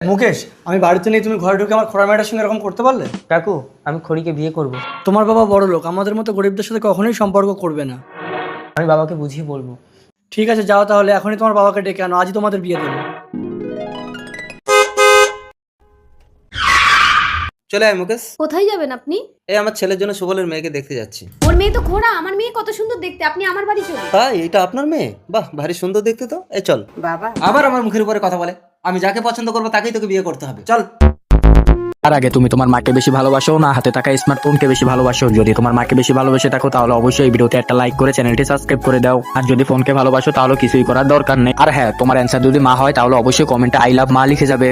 মুকেশ, আমি বাড়িতে নেই, তুমি ঘরে ঢুকে আমার খোড়া মেয়েটার সঙ্গে এরকম করতে পারলে? কাকু, আমি খড়িকে বিয়ে করব। তোমার বাবা বড় লোক, আমাদের মতো গরিবদের সাথে কখনোই সম্পর্ক করবে না। আমি বাবাকে বুঝিয়ে বলবো। ঠিক আছে, যাও তাহলে, এখনই তোমার বাবাকে ডেকে আনো, আজই তোমাদের বিয়ে দেবো। চলে আয় মুকেশ। কোথায় যাবেন আপনি? এই আমার ছেলের জন্য সুবলের মেয়েকে দেখতে যাচ্ছি। ওর মেয়ে তো ঘোড়া, আমার মেয়ে কত সুন্দর দেখতে, আপনি আমার বাড়ি চলুন। তাই? এটা আপনার মেয়ে? বাহ, ভারী সুন্দর দেখতে তো। এই চল। বাবা আবার আমার মুখের উপরে কথা বলে। আমি যাকে পছন্দ করবো তাকেই তোকে বিয়ে করতে হবে, চল। তার আগে তুমি তোমার মাকে বেশি ভালোবাসো না হাতে থাকা স্মার্টফোনকে বেশি ভালোবাসো? যদি তোমার মাকে বেশি ভালোবেসে থাকো তাহলে অবশ্যই এই ভিডিওতে একটা লাইক করে চ্যানেলটি সাবস্ক্রাইব করে দাও। আর যদি ফোনকে ভালোবাসো তাহলে কিছুই করার দরকার নেই। আর হ্যাঁ, তোমার অ্যান্সার যদি মা হয় তাহলে অবশ্যই কমেন্টে আই লাভ মা লিখে যাবে।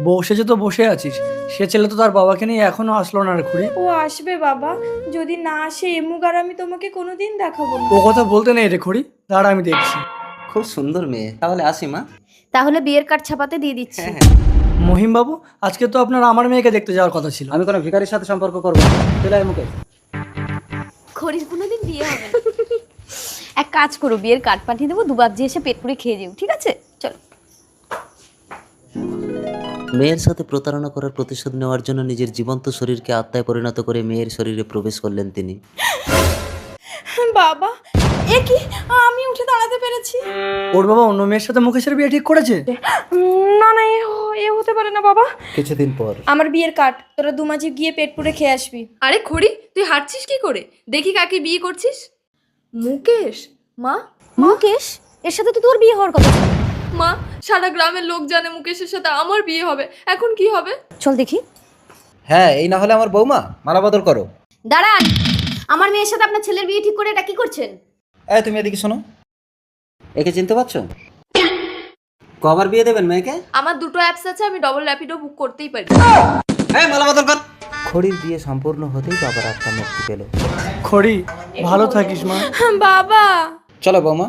বসেছে তো বসে আছিস, সে ছেলে তো তার বাবাকে নিয়ে এখনো আসলো না রে খুড়ি। ও আসবে বাবা, যদি না আসে এমুক আর আমি তোমাকে কোনোদিন দেখাবো না। ও কথা বলতে নেই রে খুড়ি, দাঁড়া আমি দেখছি। খুব সুন্দর মেয়ে, তাহলে আসি মা। তাহলে বিয়ের কার্ড ছাপাতে দিয়ে দিচ্ছি। হ্যাঁ। মহিম বাবু, আজকে তো আপনার আমার মেয়েকে দেখতে যাওয়ার কথা ছিল। আমি কোনো ভিখারির সাথে সম্পর্ক করবো না। চলে আয় মুকেশ। খড়ির কোনোদিন বিয়ে হবে না। এক কাজ করো, বিয়ের কার্ড পাঠিয়ে দেবো, দুবার যে এসে পেট পুড়ে খেয়ে যাও, ঠিক আছে? চলো। মেয়ের সাথে প্রতারণা করার প্রতিশোধ নেওয়ার জন্য নিজের জীবন্ত শরীরকে আত্মায় পরিণত করে মেয়ের শরীরে প্রবেশ করলেন তিনি। বাবা, এ কি, আমি উঠে দাঁড়াতে পেরেছি। ওর বাবা অন্য মেয়ের সাথে মুকেশের বিয়ে ঠিক করেছে? না না, এ হতে পারে না বাবা। কিছুদিন পর। আমার বিয়ের কার্ড, তোরা দুমাঝি গিয়ে পেট পুড়ে খেয়ে আসবি। আরে খড়ি, তুই হাঁটছিস কি করে? দেখি কাকে বিয়ে করছিস। মুকেশ? মা? মুকেশ? এর সাথে তো তোর বিয়ে হওয়ার কথা ছিল। মা, সারা গ্রামের লোক জানে মুকেশের সাথে আমার বিয়ে হবে, এখন কি হবে? চল দেখি। হ্যাঁ, এই না হলে আমার বৌমা। মালা বদল করো। দাঁড়ান, আমার মেয়ের সাথে আপনার ছেলের বিয়ে ঠিক করে এটা কি করছেন? এই তুমি এদিকে শোনো। একে চিনতে পারছো? কবার বিয়ে দেবেন মেয়েকে? আমার দুটো অ্যাপস আছে, আমি ডবল র্যাপিডো বুক করতেই পারি। হ্যাঁ, মালা বদল কর। খড়ির বিয়ে সম্পূর্ণ হতেই বাবার আত্মা মুক্তি পেল। খড়ি, ভালো থাকিস মা। বাবা চলো বৌমা।